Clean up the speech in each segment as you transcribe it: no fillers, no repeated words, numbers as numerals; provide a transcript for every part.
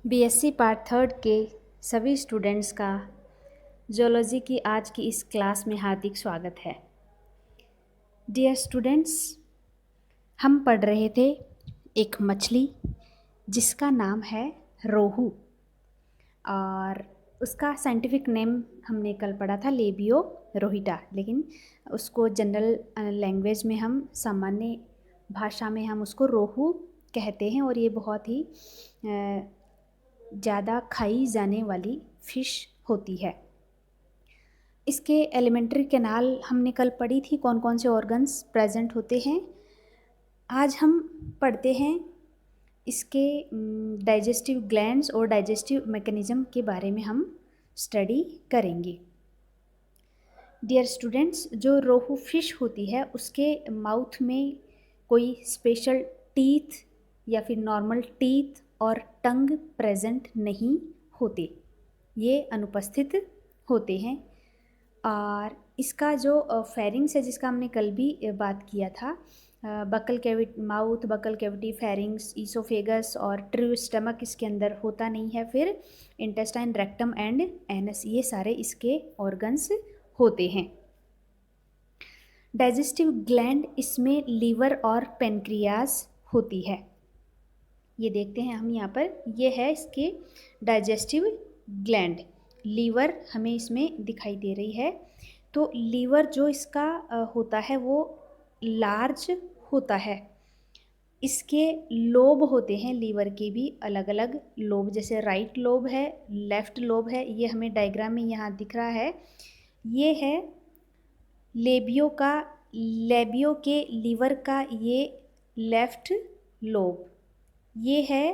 BSc part third के सभी students का ज़ूलॉजी की आज की इस क्लास में हार्दिक स्वागत है। डियर स्टूडेंट्स, हम पढ़ रहे थे एक मछली जिसका नाम है रोहू, और उसका साइंटिफिक नेम हमने कल पढ़ा था लेबियो रोहिटा, लेकिन उसको जनरल लैंग्वेज में हम सामान्य भाषा में हम उसको रोहू कहते हैं। और ये बहुत ही ज़्यादा खाई जाने वाली फ़िश होती है। इसके एलिमेंट्री कैनाल हमने कल पढ़ी थी, कौन कौन से ऑर्गन्स प्रेजेंट होते हैं। आज हम पढ़ते हैं इसके डाइजेस्टिव ग्लैंड्स और डाइजेस्टिव मैकेनिज़्म के बारे में हम स्टडी करेंगे। डियर स्टूडेंट्स, जो रोहू फिश होती है उसके माउथ में कोई स्पेशल टीथ या फिर नॉर्मल टीथ और टंग प्रेजेंट नहीं होते, ये अनुपस्थित होते हैं। और इसका जो फेरिंग्स है जिसका हमने कल भी बात किया था, buccal cavity, mouth, buccal cavity, pharynx, oesophagus और ट्रू स्टमक इसके अंदर होता नहीं है। फिर इंटेस्टाइन, रेक्टम एंड एनस, ये सारे इसके ऑर्गन्स होते हैं। डाइजेस्टिव ग्लैंड इसमें लीवर और पेनक्रियाज होती है। ये देखते हैं हम यहाँ पर, ये है इसके डाइजेस्टिव ग्लैंड। लीवर हमें इसमें दिखाई दे रही है। तो लीवर जो इसका होता है वो लार्ज होता है। इसके लोब होते हैं लीवर के भी अलग अलग लोब, जैसे राइट लोब है, लेफ्ट लोब है, ये हमें डायग्राम में यहाँ दिख रहा है। ये है लेबियो के लीवर का ये लेफ्ट लोब, ये है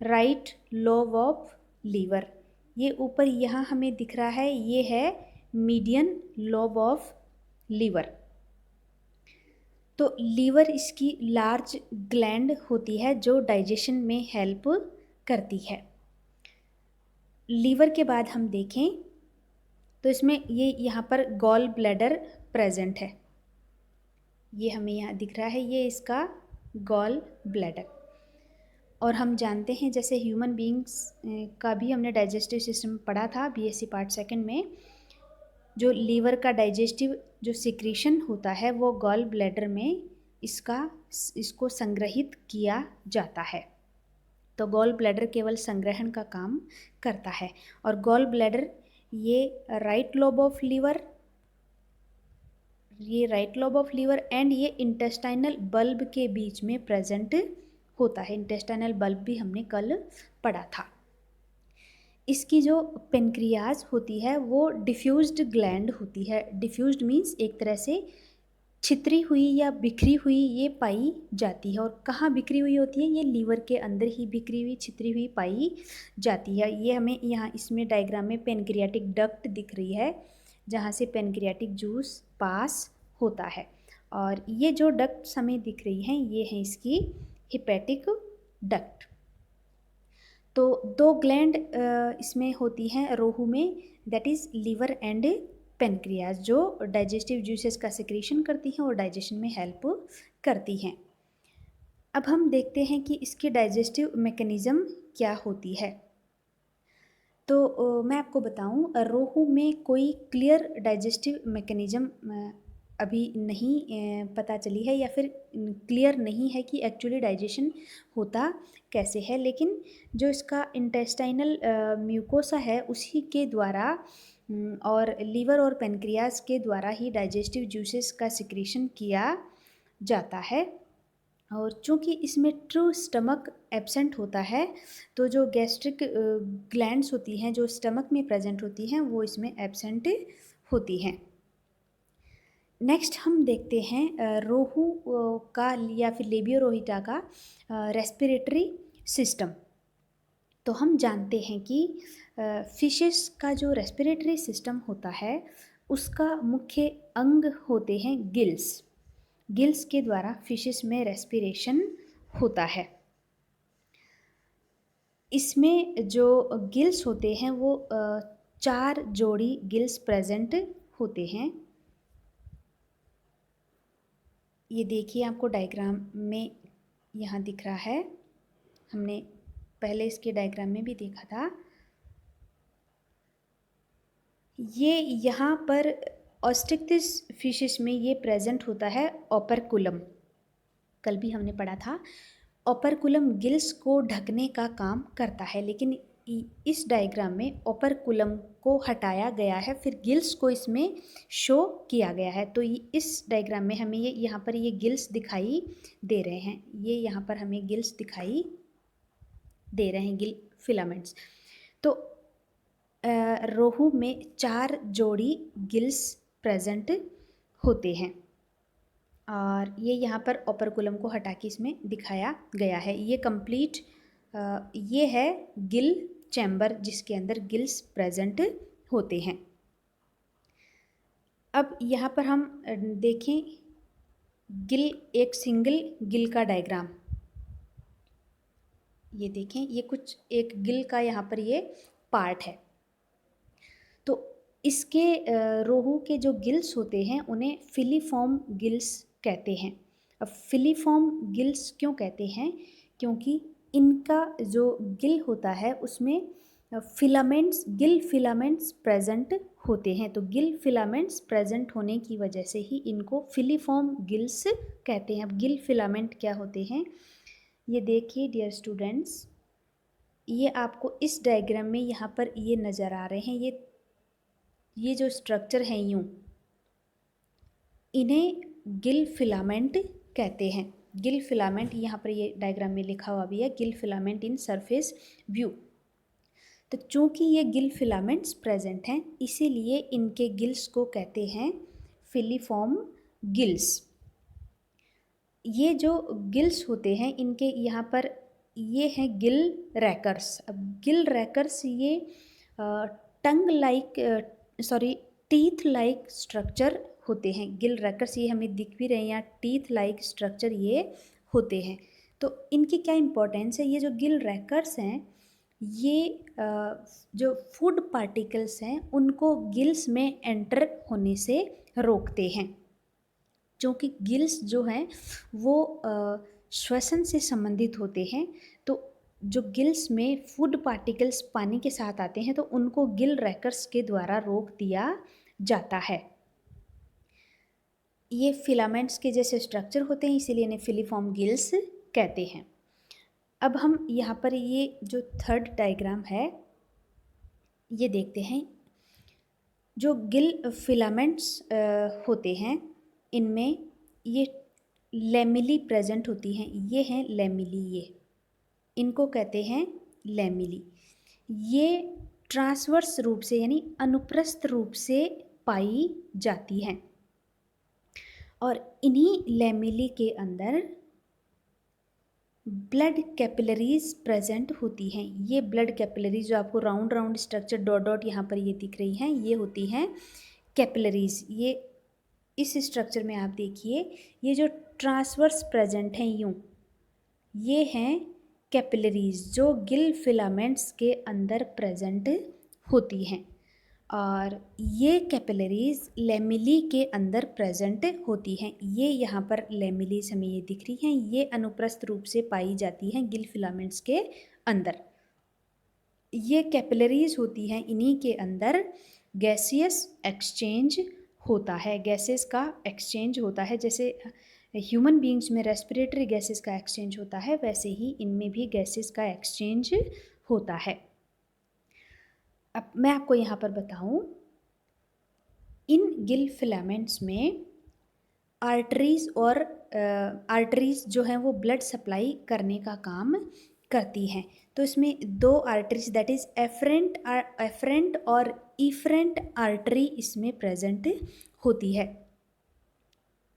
राइट लोब ऑफ लीवर। ये ऊपर यहाँ हमें दिख रहा है, ये है मीडियन लोब ऑफ लीवर। तो लीवर इसकी लार्ज ग्लैंड होती है जो डाइजेशन में हेल्प करती है। लीवर के बाद हम देखें तो इसमें ये यहाँ पर गॉल ब्लैडर प्रेजेंट है, ये हमें यहाँ दिख रहा है, ये इसका गॉल ब्लैडर। और हम जानते हैं जैसे ह्यूमन बींग्स का भी हमने डाइजेस्टिव सिस्टम पढ़ा था बीएससी पार्ट सेकंड में, जो लीवर का डाइजेस्टिव जो सिक्रीशन होता है वो गॉल ब्लैडर में इसको संग्रहित किया जाता है। तो गॉल ब्लैडर केवल संग्रहण का काम करता है। और गॉल ब्लैडर ये right lobe of liver, and ये इंटेस्टाइनल बल्ब के बीच में प्रेजेंट होता है। इंटेस्टाइनल बल्ब भी हमने कल पढ़ा था। इसकी जो पेनक्रियाज होती है वो डिफ्यूज्ड ग्लैंड होती है। डिफ्यूज्ड मीन्स एक तरह से छितरी हुई या बिखरी हुई ये पाई जाती है। और कहाँ बिखरी हुई होती है? ये लीवर के अंदर ही बिखरी हुई, छितरी हुई पाई जाती है। ये हमें यहाँ इसमें डायग्राम में पेनक्रियाटिक डक्ट दिख रही है, जहाँ से पेनक्रियाटिक जूस पास होता है। और ये जो डक्ट्स हमें दिख रही हैं ये है इसकी हिपैटिक डक्ट। तो दो ग्लैंड इसमें होती हैं रोहू में, that is liver and pancreas, जो डाइजेस्टिव जूसेस का सिक्रीशन करती हैं और डाइजेशन में हेल्प करती हैं। अब हम देखते हैं कि इसकी डाइजेस्टिव मैकेनिज़्म क्या होती है। तो मैं आपको बताऊं, रोहू में कोई क्लियर डाइजेस्टिव मैकेनिज़्म अभी नहीं पता चली है, या फिर क्लियर नहीं है कि एक्चुअली डाइजेशन होता कैसे है। लेकिन जो इसका इंटेस्टाइनल म्यूकोसा है उसी के द्वारा और लीवर और पेनक्रियाज के द्वारा ही डाइजेस्टिव जूसेस का सिक्रीशन किया जाता है। और चूँकि इसमें ट्रू स्टमक एब्सेंट होता है, तो जो गैस्ट्रिक ग्लैंड्स होती हैं जो स्टमक में प्रेजेंट होती हैं वो इसमें एब्सेंट होती हैं। नेक्स्ट हम देखते हैं रोहू का या फिर लेबियो रोहिटा का रेस्पिरेटरी सिस्टम। तो हम जानते हैं कि फिशेस का जो रेस्पिरेटरी सिस्टम होता है उसका मुख्य अंग होते हैं गिल्स। गिल्स के द्वारा फिशेस में रेस्पिरेशन होता है। इसमें जो गिल्स होते हैं वो 4 जोड़ी गिल्स प्रेजेंट होते हैं। ये देखिए आपको डायग्राम में यहाँ दिख रहा है, हमने पहले इसके डायग्राम में भी देखा था। ये यहाँ पर ऑस्टिक्टिस फिशेस में ये प्रेजेंट होता है ओपरकुलम। कल भी हमने पढ़ा था ओपरकुलम गिल्स को ढकने का काम करता है, लेकिन इस डायग्राम में ओपरकुलम को हटाया गया है, फिर गिल्स को इसमें शो किया गया है। तो इस डायग्राम में हमें ये यहाँ पर ये गिल्स दिखाई दे रहे हैं, ये यहाँ पर हमें गिल्स दिखाई दे रहे हैं, गिल फिलामेंट्स। तो रोहू में 4 जोड़ी गिल्स प्रेजेंट होते हैं और ये यहाँ पर ओपरकुलम को हटा के इसमें दिखाया गया है। ये कंप्लीट ये है गिल चैम्बर जिसके अंदर गिल्स प्रेजेंट होते हैं। अब यहाँ पर हम देखें गिल, एक सिंगल गिल का डायग्राम। ये देखें, ये कुछ एक गिल का यहाँ पर ये पार्ट है। तो इसके रोहू के जो गिल्स होते हैं उन्हें फिलीफॉर्म गिल्स कहते हैं। अब फिलीफॉर्म गिल्स क्यों कहते हैं? क्योंकि इनका जो गिल होता है उसमें फिलामेंट्स, गिल फिलामेंट्स प्रेजेंट होते हैं। तो गिल फिलामेंट्स प्रेजेंट होने की वजह से ही इनको फिलीफॉर्म गिल्स कहते हैं। अब गिल फिलामेंट क्या होते हैं ये देखिए डियर स्टूडेंट्स, ये आपको इस डायग्राम में यहाँ पर ये नज़र आ रहे हैं। ये जो स्ट्रक्चर हैं यूँ, इन्हें गिल फिलामेंट कहते हैं। गिल फिलामेंट यहाँ पर ये डायग्राम में लिखा हुआ भी है, Gill filament in surface view. तो चूँकि ये गिल फिलामेंट्स प्रेजेंट हैं इसीलिए इनके गिल्स को कहते हैं फिलीफॉर्म गिल्स। ये जो गिल्स होते हैं इनके यहाँ पर ये हैं गिल रैकर्स। अब गिल रैकर्स ये tongue like teeth like structure होते हैं। गिल रैकर्स ये हमें दिख भी रहे हैं यहाँ, टीथ लाइक स्ट्रक्चर ये होते हैं। तो इनकी क्या इम्पोर्टेंस है? ये जो गिल रैकर्स हैं ये जो फूड पार्टिकल्स हैं उनको गिल्स में एंटर होने से रोकते हैं। क्योंकि गिल्स जो हैं वो श्वसन से संबंधित होते हैं, तो जो गिल्स में फूड पार्टिकल्स पानी के साथ आते हैं तो उनको गिल रैकर्स के द्वारा रोक दिया जाता है। ये फिलामेंट्स के जैसे स्ट्रक्चर होते हैं इसीलिए इन्हें फिलीफॉर्म गिल्स कहते हैं। अब हम यहाँ पर ये जो थर्ड डायग्राम है ये देखते हैं। जो गिल फिलामेंट्स होते हैं इनमें ये लैमिली प्रेजेंट होती हैं। ये हैं लैमिली, ये इनको कहते हैं लैमिली। ये ट्रांसवर्स रूप से यानी अनुप्रस्थ रूप से पाई जाती हैं और इन्हीं लैमिली के अंदर ब्लड कैपिलरीज प्रेजेंट होती हैं। ये ब्लड कैपिलरीज जो आपको round round structure dot dot यहाँ पर ये दिख रही हैं, ये होती हैं कैपिलरीज। ये इस स्ट्रक्चर में आप देखिए ये जो ट्रांसवर्स प्रेजेंट हैं यूँ, ये हैं कैपिलरीज जो गिल फिलामेंट्स के अंदर प्रेजेंट होती हैं और ये कैपिलरीज लैमिली के अंदर प्रेजेंट होती हैं। ये यहाँ पर लैमिलीज हमें ये दिख रही हैं, ये अनुप्रस्थ रूप से पाई जाती हैं गिल फिलामेंट्स के अंदर। ये कैपिलरीज होती हैं, इन्हीं के अंदर गैसियस एक्सचेंज होता है, गैसेस का एक्सचेंज होता है। जैसे ह्यूमन बीइंग्स में रेस्पिरेटरी गैसेस का एक्सचेंज होता है वैसे ही इनमें भी गैसेस का एक्सचेंज होता है। अब मैं आपको यहाँ पर बताऊँ, इन गिल फिलामेंट्स में आर्टरीज और आर्टरीज जो हैं वो ब्लड सप्लाई करने का काम करती हैं। तो इसमें 2 आर्टरीज दैट इज़ एफरेंट और इफरेंट आर्टरी इसमें प्रेजेंट होती है।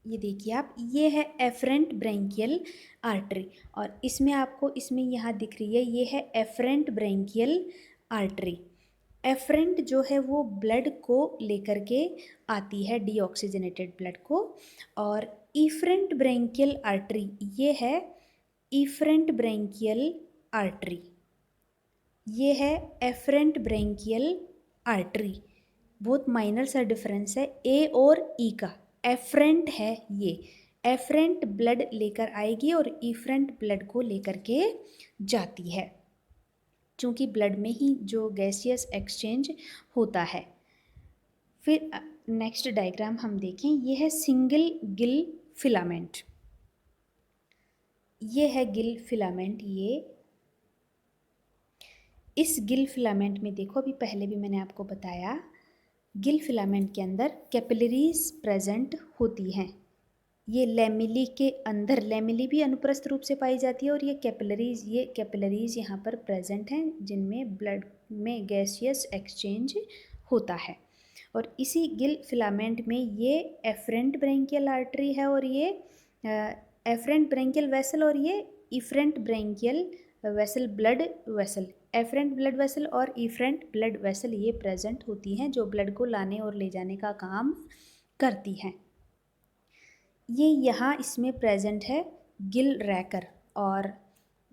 ये देखिए आप, ये है एफरेंट ब्रैंकियल आर्टरी और इसमें आपको इसमें यहाँ दिख रही है ये है एफरेंट ब्रैंकियल आर्टरी। एफरेंट जो है वो ब्लड को लेकर के आती है, डीऑक्सीजनेटेड ब्लड को, और इफरेंट ब्रैंकियल आर्टरी ये है इफरेंट ब्रैंकियल आर्टरी, ये है एफरेंट ब्रैंकियल आर्टरी। बहुत माइनर सा डिफरेंस है ए और ई का। एफरेंट है ये, एफरेंट ब्लड लेकर आएगी और इफरेंट ब्लड को लेकर के जाती है। चूँकि ब्लड में ही जो गैसियस एक्सचेंज होता है। फिर नेक्स्ट डायग्राम हम देखें, ये है सिंगल गिल फिलामेंट। ये है गिल फिलामेंट। ये इस गिल फिलामेंट में देखो, अभी पहले भी मैंने आपको बताया, गिल फिलामेंट के अंदर कैपिलरीज प्रेजेंट होती हैं। ये लैमेली के अंदर, लैमेली भी अनुप्रस्थ रूप से पाई जाती है, और ये कैपिलरीज यहाँ पर प्रेजेंट हैं जिनमें ब्लड में गैसियस एक्सचेंज होता है। और इसी गिल फिलामेंट में ये एफरेंट ब्रेंकियल आर्टरी है, और ये एफरेंट ब्रेंकियल वेसल, और ये efferent branchial vessel, blood vessel, afferent blood vessel और इफरेंट ब्लड वेसल ये प्रेजेंट होती हैं, जो ब्लड को लाने और ले जाने का काम करती हैं। ये यहाँ इसमें प्रेजेंट है गिल रैकर, और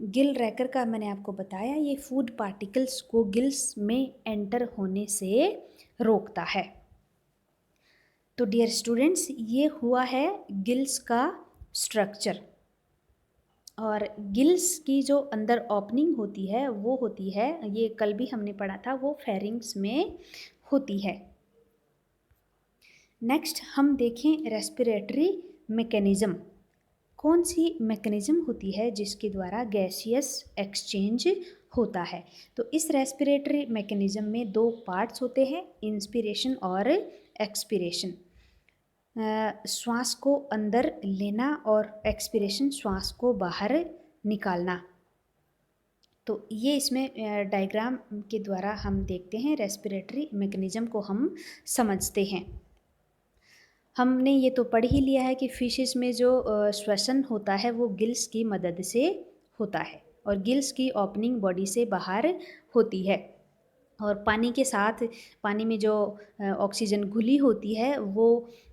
गिल रैकर का मैंने आपको बताया, ये फूड पार्टिकल्स को गिल्स में एंटर होने से रोकता है। तो डियर स्टूडेंट्स, ये हुआ है गिल्स का स्ट्रक्चर। और गिल्स की जो अंदर ओपनिंग होती है वो होती है, ये कल भी हमने पढ़ा था, वो फेरिंग्स में होती है। नेक्स्ट हम देखें रेस्पिरेटरी मैकेनिज्म। कौन सी मैकेनिज्म होती है जिसके द्वारा गैसियस एक्सचेंज होता है? तो इस रेस्पिरेटरी मैकेनिज्म में दो पार्ट्स होते हैं, इंस्पिरेशन और एक्सपिरेशन। श्वास को अंदर लेना और एक्सपिरेशन श्वास को बाहर निकालना। तो ये इसमें डायग्राम के द्वारा हम देखते हैं, रेस्पिरेटरी मैकेनिज्म को हम समझते हैं। हमने ये तो पढ़ ही लिया है कि फिशेस में जो श्वसन होता है वो गिल्स की मदद से होता है, और गिल्स की ओपनिंग बॉडी से बाहर होती है, और पानी के साथ, पानी में जो ऑक्सीजन घुली होती है वो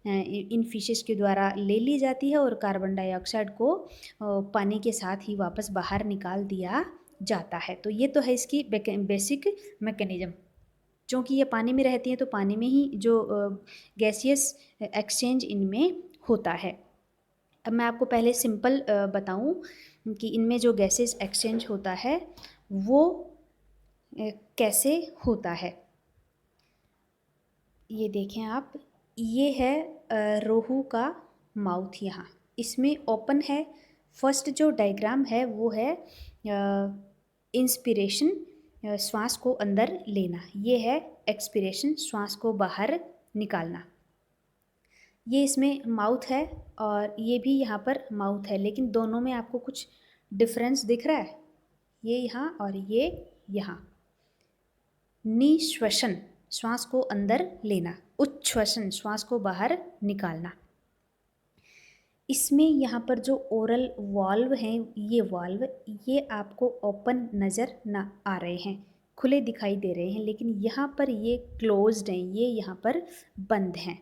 इन फिशेस के द्वारा ले ली जाती है, और कार्बन डाइऑक्साइड को पानी के साथ ही वापस बाहर निकाल दिया जाता है। तो ये तो है इसकी बेसिक मैकेनिज्म। क्योंकि ये पानी में रहती हैं तो पानी में ही जो गैसियस एक्सचेंज इनमें होता है। अब मैं आपको पहले सिंपल बताऊं कि इनमें जो गैसेस एक्सचेंज होता है वो कैसे होता है। ये देखें आप, ये है रोहू का माउथ। यहाँ इसमें ओपन है। फर्स्ट जो डायग्राम है वो है इंस्पिरेशन, श्वास को अंदर लेना। ये है एक्सपिरेशन, श्वास को बाहर निकालना। ये इसमें माउथ है, और ये भी यहाँ पर माउथ है, लेकिन दोनों में आपको कुछ डिफरेंस दिख रहा है, ये यहाँ और ये यहाँ। निश्वसन, श्वास को अंदर लेना, उच्छ्वसन, श्वास को बाहर निकालना। इसमें यहाँ पर जो ओरल वाल्व हैं, ये वाल्व, ये आपको ओपन नज़र ना आ रहे हैं, खुले दिखाई दे रहे हैं, लेकिन यहाँ पर ये क्लोज्ड हैं, ये यहाँ पर बंद हैं।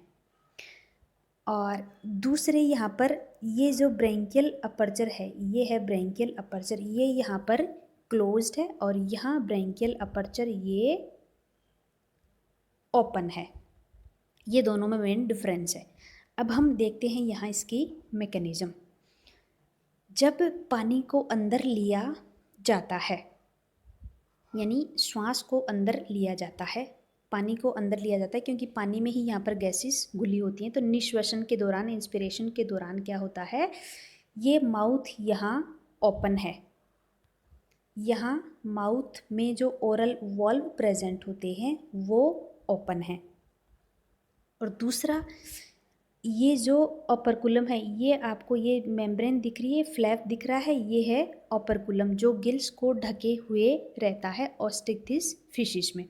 और दूसरे यहाँ पर ये जो ब्रेंकियल अपर्चर है, ये है ब्रेंकियल अपर्चर, ये यहाँ पर क्लोज्ड है, और यहाँ ब्रेंकियल अपर्चर ये ओपन है। ये दोनों में मेन डिफरेंस है। अब हम देखते हैं यहाँ इसकी मैकेनिज्म। जब पानी को अंदर लिया जाता है, यानी श्वास को अंदर लिया जाता है, पानी को अंदर लिया जाता है, क्योंकि पानी में ही यहाँ पर गैसेस घुली होती हैं, तो निश्वसन के दौरान, इंस्पिरेशन के दौरान क्या होता है, ये माउथ यहाँ ओपन है। यहाँ माउथ में जो ओरल वॉल्व प्रेजेंट होते हैं वो ओपन है। और दूसरा, ये जो ओपरकुलम है, ये आपको ये मेम्ब्रेन दिख रही है, फ्लैप दिख रहा है, ये है ओपरकुलम, जो गिल्स को ढके हुए रहता है ऑस्टिक्टिस फिशिस में।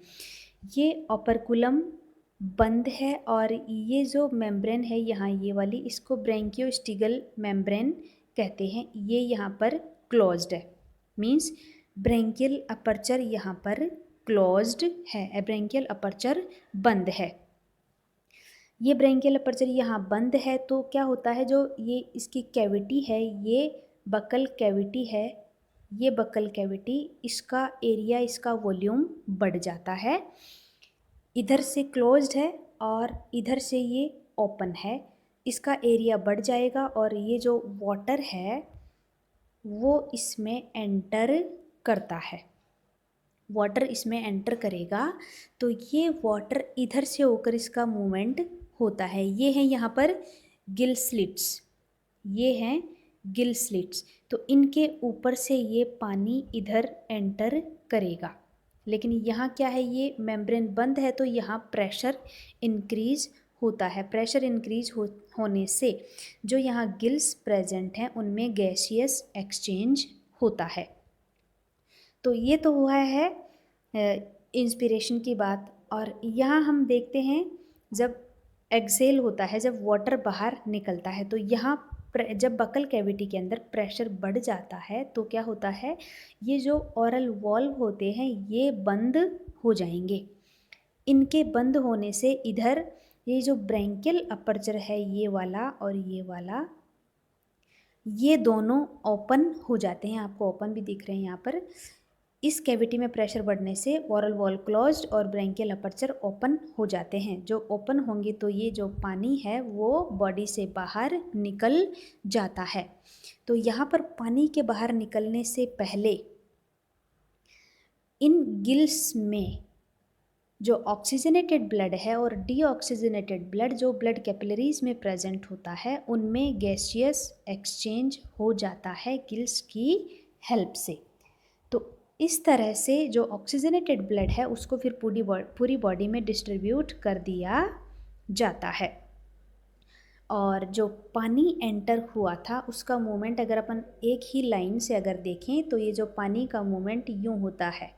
ये ओपरकुलम बंद है, और ये जो मेम्ब्रेन है यहाँ, ये वाली, इसको ब्रेंकियोस्टिगल मेम्ब्रेन कहते हैं, ये यहाँ पर क्लोज्ड है। मीन्स ब्रेंकियल अपर्चर यहाँ पर क्लोज्ड है, ब्रेंकियल अपर्चर बंद है। ये ब्रेंकियल अपर्चर यहाँ बंद है, तो क्या होता है, जो ये इसकी कैविटी है, ये बकल कैविटी है, ये बकल कैविटी, इसका एरिया, इसका वॉल्यूम बढ़ जाता है। इधर से क्लोज्ड है और इधर से ये ओपन है, इसका एरिया बढ़ जाएगा, और ये जो वाटर है वो इसमें एंटर करता है। वाटर इसमें एंटर करेगा तो ये वाटर इधर से होकर इसका मूवमेंट होता है। ये है यहाँ पर गिल स्लिट्स, ये हैं गिल स्लिट्स, तो इनके ऊपर से ये पानी इधर एंटर करेगा। लेकिन यहाँ क्या है, ये मेम्ब्रेन बंद है तो यहाँ प्रेशर इंक्रीज होता है। प्रेशर इंक्रीज होने से जो यहाँ गिल्स प्रेजेंट हैं उनमें गैसियस एक्सचेंज होता है। तो ये तो हुआ है इंस्पिरेशन की बात। और यहाँ हम देखते हैं जब एक्सेल होता है, जब वाटर बाहर निकलता है तो यहाँ जब बकल कैविटी के अंदर प्रेशर बढ़ जाता है तो क्या होता है, ये जो ओरल वॉल्व होते हैं ये बंद हो जाएंगे। इनके बंद होने से इधर ये जो ब्रैंकियल अपर्चर है ये वाला और ये वाला, ये दोनों ओपन हो जाते हैं। आपको ओपन भी दिख रहे हैं यहाँ पर। इस कैविटी में प्रेशर बढ़ने से ओरल वॉल क्लोज्ड और ब्रैंकियल अपर्चर ओपन हो जाते हैं। जो ओपन होंगे तो ये जो पानी है वो बॉडी से बाहर निकल जाता है। तो यहाँ पर पानी के बाहर निकलने से पहले इन गिल्स में जो ऑक्सीजनेटेड ब्लड है और डीऑक्सीजनेटेड ब्लड जो ब्लड कैपिलरीज में प्रेजेंट होता है उनमें गैसियस एक्सचेंज हो जाता है गिल्स की हेल्प से। तो इस तरह से जो ऑक्सीजनेटेड ब्लड है उसको फिर पूरी बॉडी में डिस्ट्रीब्यूट कर दिया जाता है। और जो पानी एंटर हुआ था उसका मूवमेंट अगर अपन एक ही लाइन से अगर देखें तो ये जो पानी का मूवमेंट यूँ होता है,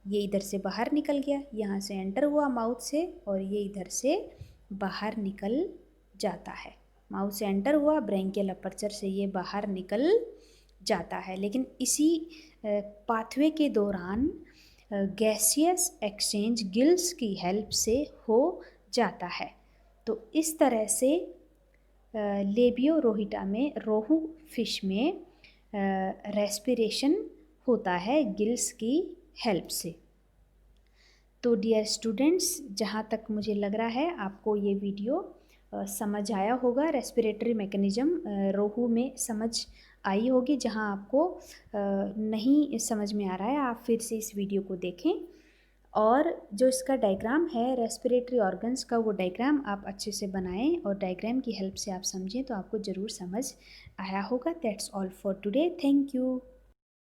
ये इधर से बाहर निकल गया, यहाँ से एंटर हुआ माउथ से और ये इधर से बाहर निकल जाता है। माउथ से एंटर हुआ, ब्रैंकियल अपर्चर से ये बाहर निकल जाता है। लेकिन इसी पाथवे के दौरान गैसियस एक्सचेंज गिल्स की हेल्प से हो जाता है। तो इस तरह से लेबियो रोहिटा में, रोहू फिश में रेस्पिरेशन होता है गिल्स की हेल्प से। तो डियर स्टूडेंट्स, जहाँ तक मुझे लग रहा है आपको ये वीडियो समझ आया होगा। रेस्पिरेटरी मैकेनिज्म रोहू में समझ आई होगी। जहाँ आपको नहीं समझ में आ रहा है आप फिर से इस वीडियो को देखें। और जो इसका डायग्राम है रेस्पिरेटरी ऑर्गन्स का, वो डायग्राम आप अच्छे से बनाएं और डायग्राम की हेल्प से आप समझें तो आपको ज़रूर समझ आया होगा। That's all for today. Thank you.